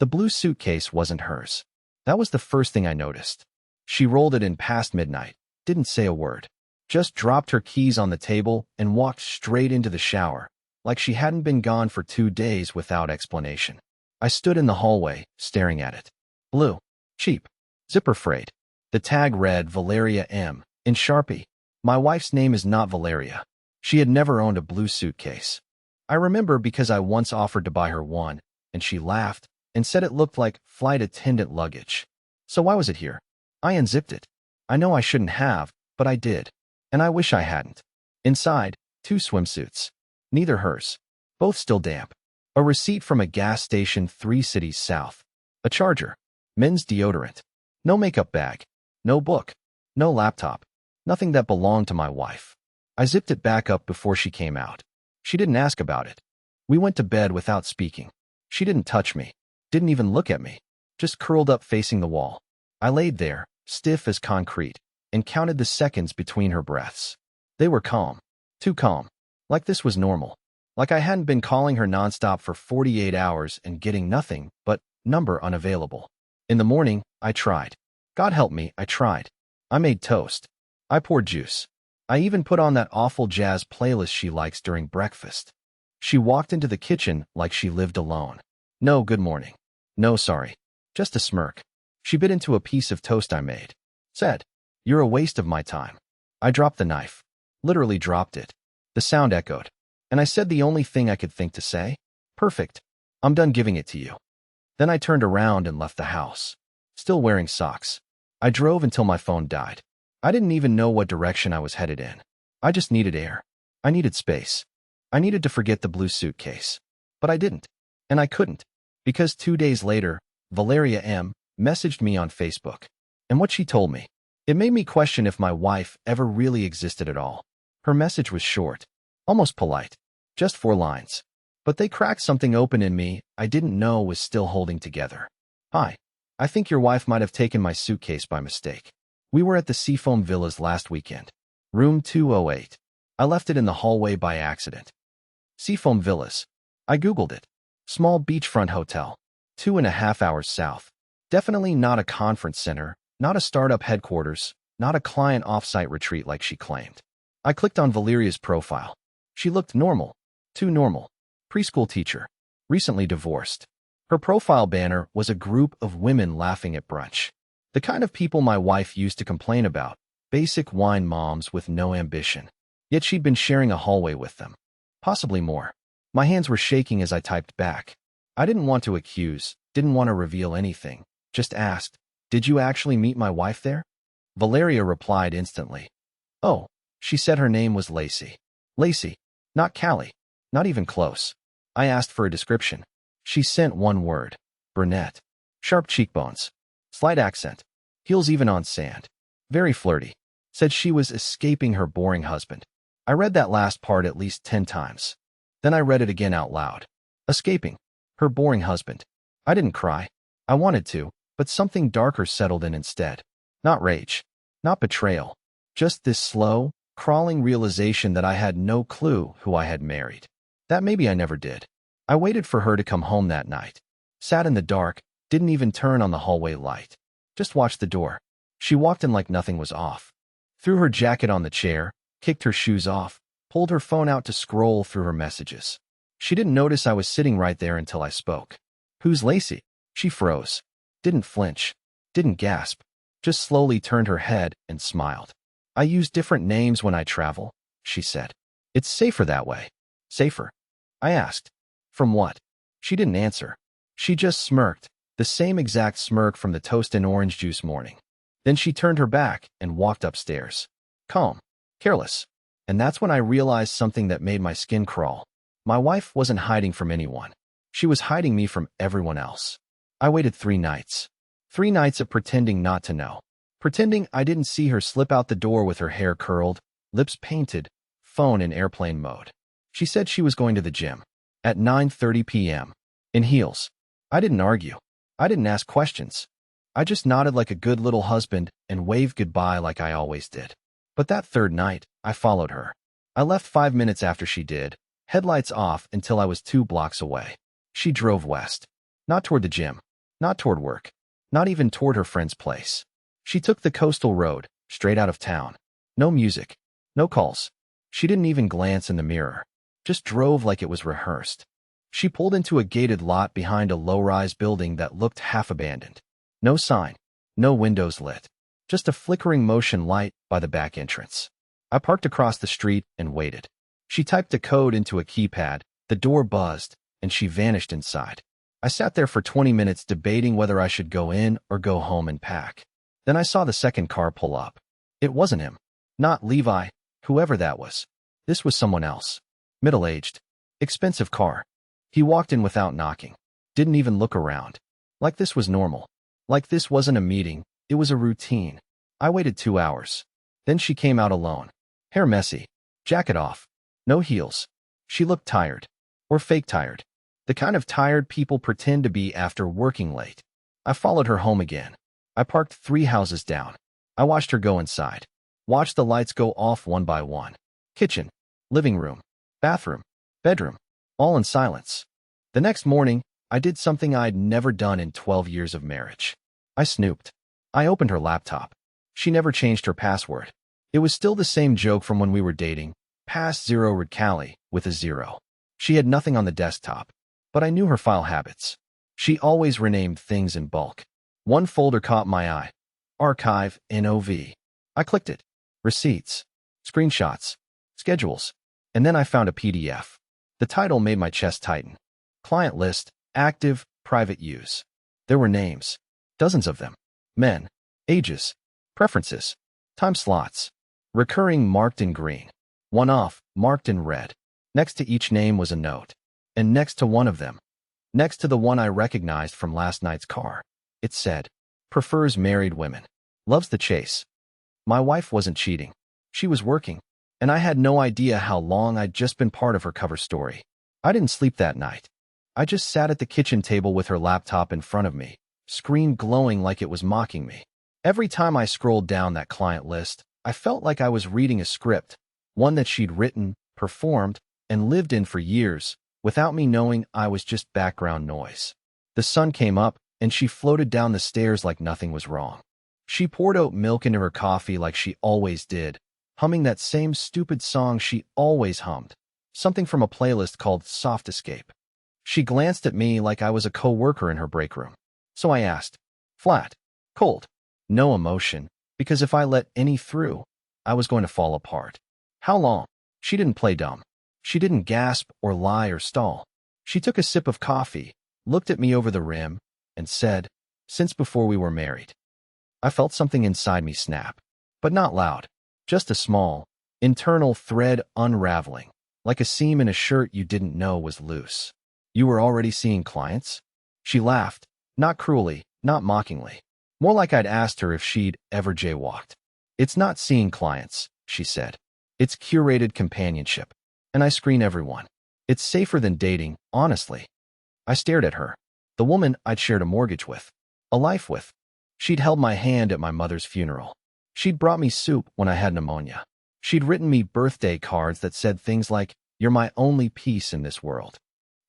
The blue suitcase wasn't hers. That was the first thing I noticed. She rolled it in past midnight, didn't say a word, just dropped her keys on the table and walked straight into the shower, like she hadn't been gone for 2 days without explanation. I stood in the hallway, staring at it. Blue. Cheap. Zipper frayed. The tag read Valeria M. in Sharpie. My wife's name is not Valeria. She had never owned a blue suitcase. I remember because I once offered to buy her one, and she laughed and said it looked like flight attendant luggage. So why was it here? I unzipped it. I know I shouldn't have, but I did. And I wish I hadn't. Inside, 2 swimsuits. Neither hers. Both still damp. A receipt from a gas station 3 cities south. A charger. Men's deodorant. No makeup bag. No book. No laptop. Nothing that belonged to my wife. I zipped it back up before she came out. She didn't ask about it. We went to bed without speaking. She didn't touch me. Didn't even look at me. Just curled up facing the wall. I laid there, stiff as concrete, and counted the seconds between her breaths. They were calm. Too calm. Like this was normal. Like I hadn't been calling her nonstop for 48 hours and getting nothing but number unavailable. In the morning, I tried. God help me, I tried. I made toast. I poured juice. I even put on that awful jazz playlist she likes during breakfast. She walked into the kitchen like she lived alone. No good morning. No sorry. Just a smirk. She bit into a piece of toast I made. Said, "You're a waste of my time." I dropped the knife. Literally dropped it. The sound echoed. And I said the only thing I could think to say. Perfect. I'm done giving it to you. Then I turned around and left the house. Still wearing socks. I drove until my phone died. I didn't even know what direction I was headed in. I just needed air. I needed space. I needed to forget the blue suitcase. But I didn't. And I couldn't. Because 2 days later, Valeria M. messaged me on Facebook. And what she told me, it made me question if my wife ever really existed at all. Her message was short, almost polite, just 4 lines. But they cracked something open in me I didn't know was still holding together. Hi. I think your wife might have taken my suitcase by mistake. We were at the Seafoam Villas last weekend. Room 208. I left it in the hallway by accident. Seafoam Villas. I Googled it. Small beachfront hotel. 2.5 hours south. Definitely not a conference center, not a startup headquarters, not a client offsite retreat like she claimed. I clicked on Valeria's profile. She looked normal. Too normal. Preschool teacher. Recently divorced. Her profile banner was a group of women laughing at brunch. The kind of people my wife used to complain about. Basic wine moms with no ambition. Yet she'd been sharing a hallway with them. Possibly more. My hands were shaking as I typed back. I didn't want to accuse, didn't want to reveal anything. Just asked, "Did you actually meet my wife there?" Valeria replied instantly. Oh, she said her name was Lacey. Lacey, not Callie, not even close. I asked for a description. She sent one word. Brunette. Sharp cheekbones. Slight accent. Heels even on sand. Very flirty. Said she was escaping her boring husband. I read that last part at least 10 times. Then I read it again out loud. Escaping. Her boring husband. I didn't cry. I wanted to, but something darker settled in instead. Not rage. Not betrayal. Just this slow, crawling realization that I had no clue who I had married. That maybe I never did. I waited for her to come home that night. Sat in the dark, didn't even turn on the hallway light. Just watched the door. She walked in like nothing was off. Threw her jacket on the chair, kicked her shoes off, pulled her phone out to scroll through her messages. She didn't notice I was sitting right there until I spoke. "Who's Lacey?" She froze. Didn't flinch. Didn't gasp. Just slowly turned her head and smiled. "I use different names when I travel," she said. "It's safer that way." "Safer?" I asked. "From what?" She didn't answer. She just smirked, the same exact smirk from the toast and orange juice morning. Then she turned her back and walked upstairs. Calm. Careless. And that's when I realized something that made my skin crawl. My wife wasn't hiding from anyone. She was hiding me from everyone else. I waited 3 nights. 3 nights of pretending not to know. Pretending I didn't see her slip out the door with her hair curled, lips painted, phone in airplane mode. She said she was going to the gym. At 9:30 p.m. In heels. I didn't argue. I didn't ask questions. I just nodded like a good little husband and waved goodbye like I always did. But that 3rd night, I followed her. I left 5 minutes after she did, headlights off until I was 2 blocks away. She drove west. Not toward the gym. Not toward work. Not even toward her friend's place. She took the coastal road, straight out of town. No music. No calls. She didn't even glance in the mirror. Just drove like it was rehearsed. She pulled into a gated lot behind a low-rise building that looked half-abandoned. No sign. No windows lit. Just a flickering motion light by the back entrance. I parked across the street and waited. She typed a code into a keypad, the door buzzed, and she vanished inside. I sat there for 20 minutes debating whether I should go in or go home and pack. Then I saw the second car pull up. It wasn't him. Not Levi, whoever that was. This was someone else. Middle-aged. Expensive car. He walked in without knocking. Didn't even look around. Like this was normal. Like this wasn't a meeting, it was a routine. I waited 2 hours. Then she came out alone. Hair messy. Jacket off. No heels. She looked tired. Or fake tired. The kind of tired people pretend to be after working late. I followed her home again. I parked 3 houses down. I watched her go inside. Watched the lights go off one by one. Kitchen. Living room. Bathroom. Bedroom. All in silence. The next morning, I did something I'd never done in 12 years of marriage. I snooped. I opened her laptop. She never changed her password. It was still the same joke from when we were dating. Pass 0 Radcali with a 0. She had nothing on the desktop. But I knew her file habits. She always renamed things in bulk. One folder caught my eye. Archive NOV. I clicked it. Receipts. Screenshots. Schedules. And then I found a PDF. The title made my chest tighten. Client list. Active. Private use. There were names. Dozens of them. Men. Ages. Preferences. Time slots. Recurring marked in green. One off marked in red. Next to each name was a note. And next to one of them. Next to the one I recognized from last night's car. It said, prefers married women. Loves the chase. My wife wasn't cheating. She was working. And I had no idea how long I'd just been part of her cover story. I didn't sleep that night. I just sat at the kitchen table with her laptop in front of me, screen glowing like it was mocking me. Every time I scrolled down that client list, I felt like I was reading a script, one that she'd written, performed, and lived in for years, without me knowing I was just background noise. The sun came up, and she floated down the stairs like nothing was wrong. She poured oat milk into her coffee like she always did, humming that same stupid song she always hummed, something from a playlist called Soft Escape. She glanced at me like I was a co-worker in her break room. So I asked, flat, cold, no emotion, because if I let any through, I was going to fall apart. How long? She didn't play dumb. She didn't gasp or lie or stall. She took a sip of coffee, looked at me over the rim, and said, since before we were married. I felt something inside me snap, but not loud, just a small, internal thread unraveling, like a seam in a shirt you didn't know was loose. You were already seeing clients? She laughed, not cruelly, not mockingly, more like I'd asked her if she'd ever jaywalked. It's not seeing clients, she said. It's curated companionship. And I screen everyone. It's safer than dating, honestly. I stared at her, the woman I'd shared a mortgage with, a life with. She'd held my hand at my mother's funeral. She'd brought me soup when I had pneumonia. She'd written me birthday cards that said things like, you're my only peace in this world.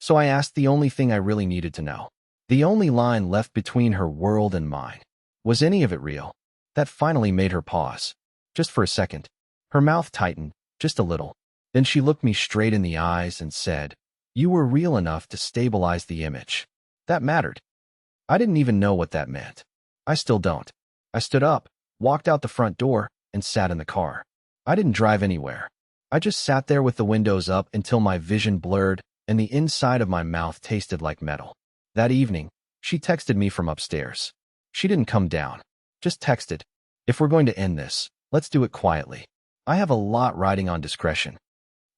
So I asked the only thing I really needed to know. The only line left between her world and mine. Was any of it real? That finally made her pause. Just for a second. Her mouth tightened, just a little. Then she looked me straight in the eyes and said, you were real enough to stabilize the image. That mattered. I didn't even know what that meant. I still don't. I stood up, walked out the front door, and sat in the car. I didn't drive anywhere. I just sat there with the windows up until my vision blurred and the inside of my mouth tasted like metal. That evening, she texted me from upstairs. She didn't come down. Just texted, if we're going to end this, let's do it quietly. I have a lot riding on discretion.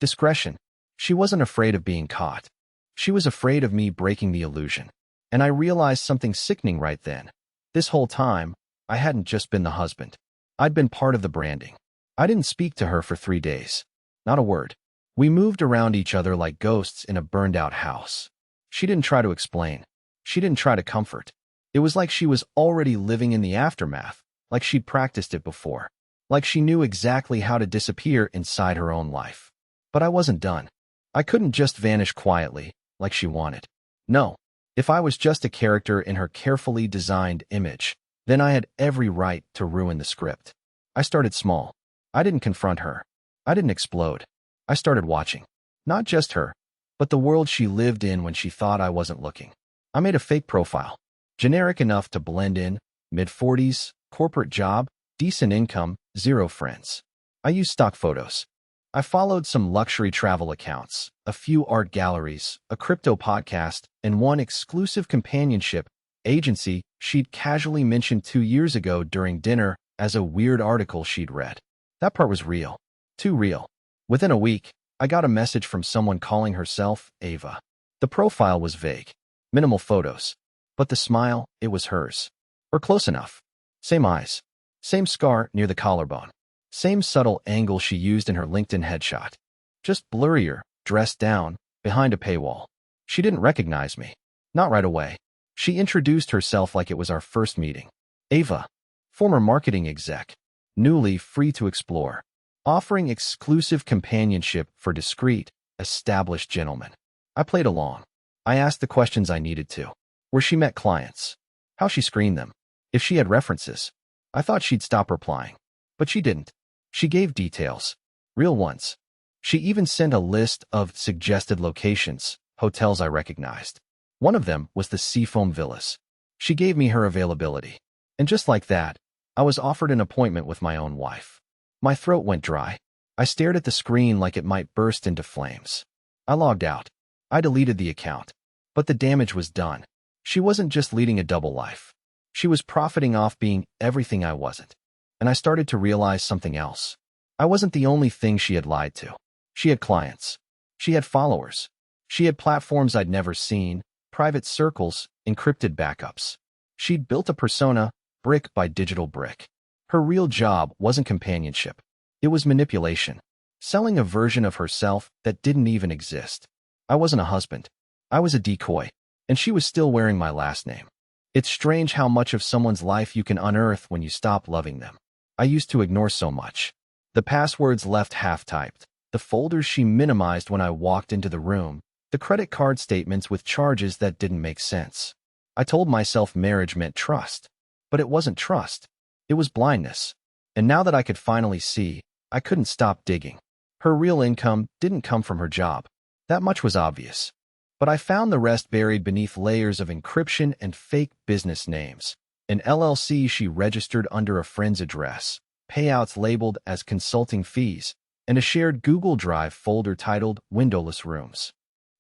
Discretion. She wasn't afraid of being caught. She was afraid of me breaking the illusion. And I realized something sickening right then. This whole time, I hadn't just been the husband. I'd been part of the branding. I didn't speak to her for 3 days. Not a word. We moved around each other like ghosts in a burned-out house. She didn't try to explain. She didn't try to comfort. It was like she was already living in the aftermath, like she'd practiced it before, like she knew exactly how to disappear inside her own life. But I wasn't done. I couldn't just vanish quietly, like she wanted. No, If I was just a character in her carefully designed image, then I had every right to ruin the script. I started small. I didn't confront her. I didn't explode. I started watching. Not just her, but the world she lived in when she thought I wasn't looking. I made a fake profile. Generic enough to blend in, mid-40s, corporate job, decent income, zero friends. I used stock photos. I followed some luxury travel accounts, a few art galleries, a crypto podcast, and one exclusive companionship agency she'd casually mentioned 2 years ago during dinner as a weird article she'd read. That part was real. Too real. Within a week, I got a message from someone calling herself Ava. The profile was vague. Minimal photos. But the smile, it was hers. Or close enough. Same eyes. Same scar near the collarbone. Same subtle angle she used in her LinkedIn headshot. Just blurrier, dressed down, behind a paywall. She didn't recognize me. Not right away. She introduced herself like it was our first meeting. Ava, former marketing exec, newly free to explore, offering exclusive companionship for discreet, established gentlemen. I played along. I asked the questions I needed to. Where she met clients. How she screened them. If she had references. I thought she'd stop replying. But she didn't. She gave details. Real ones. She even sent a list of suggested locations, hotels I recognized. One of them was the Seafoam Villas. She gave me her availability. And just like that, I was offered an appointment with my own wife. My throat went dry. I stared at the screen like it might burst into flames. I logged out. I deleted the account. But the damage was done. She wasn't just leading a double life. She was profiting off being everything I wasn't. And I started to realize something else. I wasn't the only thing she had lied to. She had clients. She had followers. She had platforms I'd never seen, private circles, encrypted backups. She'd built a persona, brick by digital brick. Her real job wasn't companionship. It was manipulation. Selling a version of herself that didn't even exist. I wasn't a husband. I was a decoy. And she was still wearing my last name. It's strange how much of someone's life you can unearth when you stop loving them. I used to ignore so much. The passwords left half-typed, the folders she minimized when I walked into the room, the credit card statements with charges that didn't make sense. I told myself marriage meant trust. But it wasn't trust. It was blindness. And now that I could finally see, I couldn't stop digging. Her real income didn't come from her job. That much was obvious. But I found the rest buried beneath layers of encryption and fake business names. An LLC she registered under a friend's address, payouts labeled as consulting fees, and a shared Google Drive folder titled Windowless Rooms.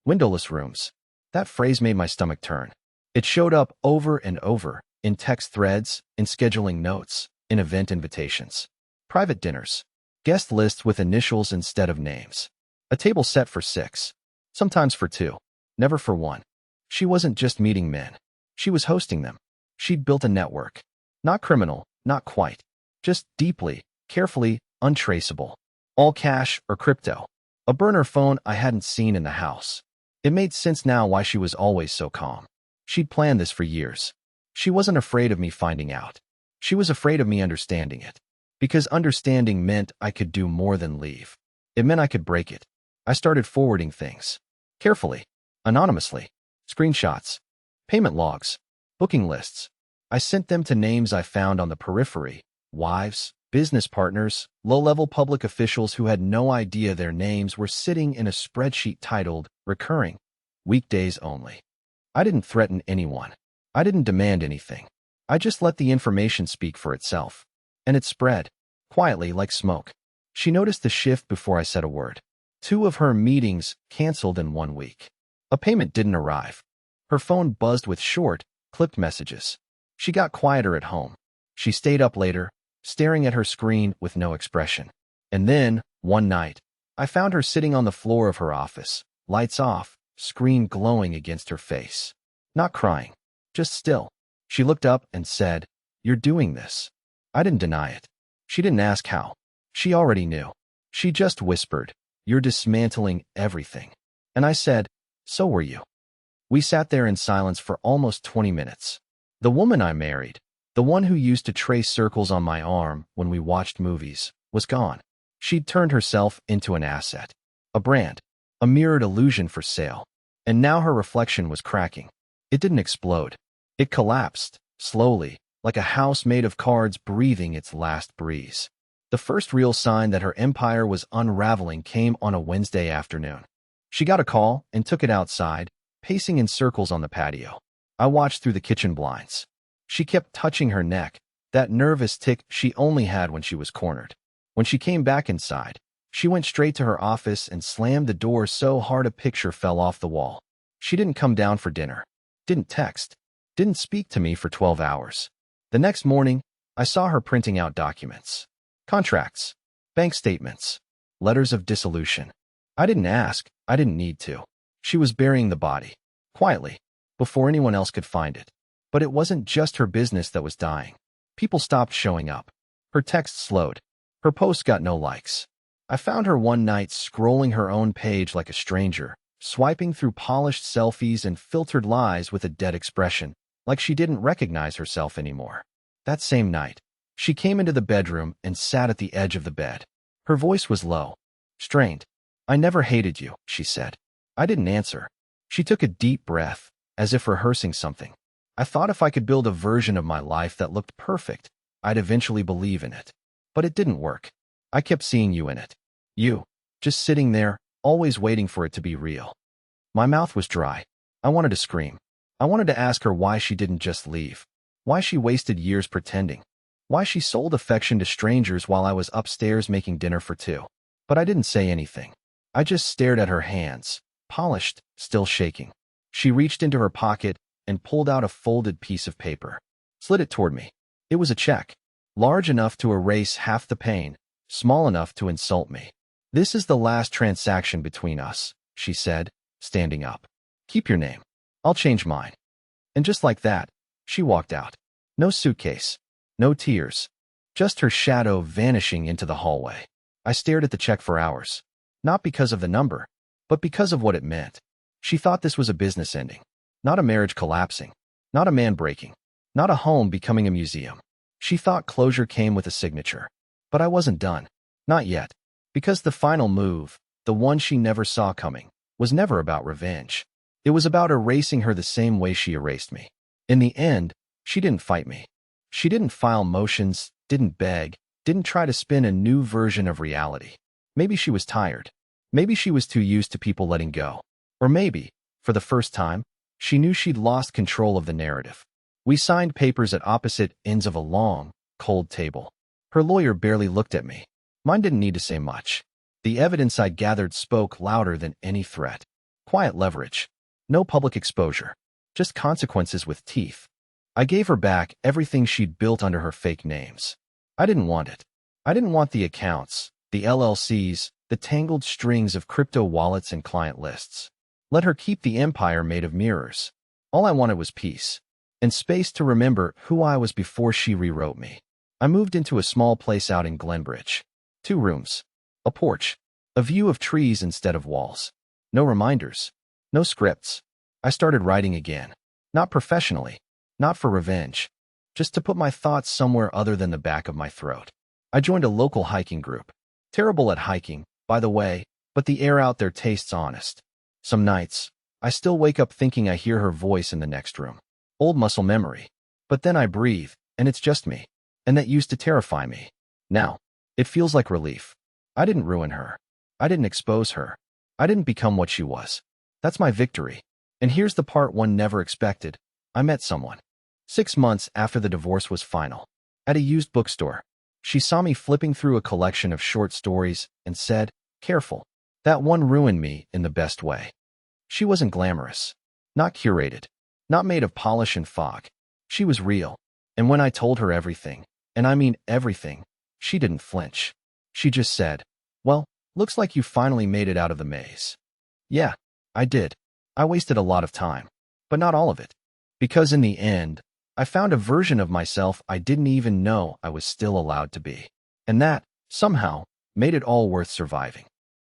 Windowless rooms. That phrase made my stomach turn. It showed up over and over, in text threads, in scheduling notes, in event invitations. Private dinners. Guest lists with initials instead of names. A table set for 6. Sometimes for 2. Never for 1. She wasn't just meeting men. She was hosting them. She'd built a network. Not criminal, not quite. Just deeply, carefully, untraceable. All cash or crypto. A burner phone I hadn't seen in the house. It made sense now why she was always so calm. She'd planned this for years. She wasn't afraid of me finding out. She was afraid of me understanding it. Because understanding meant I could do more than leave. It meant I could break it. I started forwarding things. Carefully. Anonymously. Screenshots. Payment logs. Booking lists. I sent them to names I found on the periphery. Wives, business partners, low-level public officials who had no idea their names were sitting in a spreadsheet titled Recurring. Weekdays only. I didn't threaten anyone. I didn't demand anything. I just let the information speak for itself. And it spread. Quietly like smoke. She noticed the shift before I said a word. 2 of her meetings canceled in 1 week. A payment didn't arrive. Her phone buzzed with short, clipped messages. She got quieter at home. She stayed up later, staring at her screen with no expression. And then, one night, I found her sitting on the floor of her office, lights off, screen glowing against her face. Not crying, just still. She looked up and said, "You're doing this." I didn't deny it. She didn't ask how. She already knew. She just whispered, "You're dismantling everything." And I said, "So were you." We sat there in silence for almost 20 minutes. The woman I married, the one who used to trace circles on my arm when we watched movies, was gone. She'd turned herself into an asset, a brand, a mirrored illusion for sale. And now her reflection was cracking. It didn't explode. It collapsed, slowly, like a house made of cards breathing its last breeze. The first real sign that her empire was unraveling came on a Wednesday afternoon. She got a call and took it outside, pacing in circles on the patio. I watched through the kitchen blinds. She kept touching her neck, that nervous tick she only had when she was cornered. When she came back inside, she went straight to her office and slammed the door so hard a picture fell off the wall. She didn't come down for dinner, didn't text, didn't speak to me for 12 hours. The next morning, I saw her printing out documents. Contracts, bank statements, letters of dissolution. I didn't ask, I didn't need to. She was burying the body, quietly, before anyone else could find it. But it wasn't just her business that was dying. People stopped showing up. Her texts slowed. Her posts got no likes. I found her one night scrolling her own page like a stranger, swiping through polished selfies and filtered lies with a dead expression, like she didn't recognize herself anymore. That same night, she came into the bedroom and sat at the edge of the bed. Her voice was low, strained. "I never hated you," she said. I didn't answer. She took a deep breath, as if rehearsing something. I thought if I could build a version of my life that looked perfect, I'd eventually believe in it. But it didn't work. I kept seeing you in it. You, just sitting there, always waiting for it to be real. My mouth was dry. I wanted to scream. I wanted to ask her why she didn't just leave. Why she wasted years pretending. Why she sold affection to strangers while I was upstairs making dinner for two. But I didn't say anything. I just stared at her hands, polished, still shaking. She reached into her pocket and pulled out a folded piece of paper. Slid it toward me. It was a check, large enough to erase half the pain, small enough to insult me. "This is the last transaction between us," she said, standing up. "Keep your name. I'll change mine." And just like that, she walked out. No suitcase. No tears. Just her shadow vanishing into the hallway. I stared at the check for hours. Not because of the number, but because of what it meant. She thought this was a business ending. Not a marriage collapsing. Not a man breaking. Not a home becoming a museum. She thought closure came with a signature. But I wasn't done. Not yet. Because the final move, the one she never saw coming, was never about revenge. It was about erasing her the same way she erased me. In the end, she didn't fight me. She didn't file motions, didn't beg, didn't try to spin a new version of reality. Maybe she was tired. Maybe she was too used to people letting go. Or maybe, for the first time, she knew she'd lost control of the narrative. We signed papers at opposite ends of a long, cold table. Her lawyer barely looked at me. Mine didn't need to say much. The evidence I'd gathered spoke louder than any threat. Quiet leverage. No public exposure. Just consequences with teeth. I gave her back everything she'd built under her fake names. I didn't want it. I didn't want the accounts, the LLCs, the tangled strings of crypto wallets and client lists. Let her keep the empire made of mirrors. All I wanted was peace. And space to remember who I was before she rewrote me. I moved into a small place out in Glenbridge. 2 rooms. A porch. A view of trees instead of walls. No reminders. No scripts. I started writing again. Not professionally. Not for revenge. Just to put my thoughts somewhere other than the back of my throat. I joined a local hiking group. Terrible at hiking, by the way, but the air out there tastes honest. Some nights, I still wake up thinking I hear her voice in the next room. Old muscle memory. But then I breathe, and it's just me. And that used to terrify me. Now, it feels like relief. I didn't ruin her. I didn't expose her. I didn't become what she was. That's my victory. And here's the part one never expected. I met someone. 6 months after the divorce was final. At a used bookstore. She saw me flipping through a collection of short stories and said, "Careful. That one ruined me in the best way." She wasn't glamorous. Not curated. Not made of polish and fog. She was real. And when I told her everything, and I mean everything, she didn't flinch. She just said, "Well, looks like you finally made it out of the maze." Yeah, I did. I wasted a lot of time. But not all of it. Because in the end, I found a version of myself I didn't even know I was still allowed to be. And that, somehow, made it all worth surviving.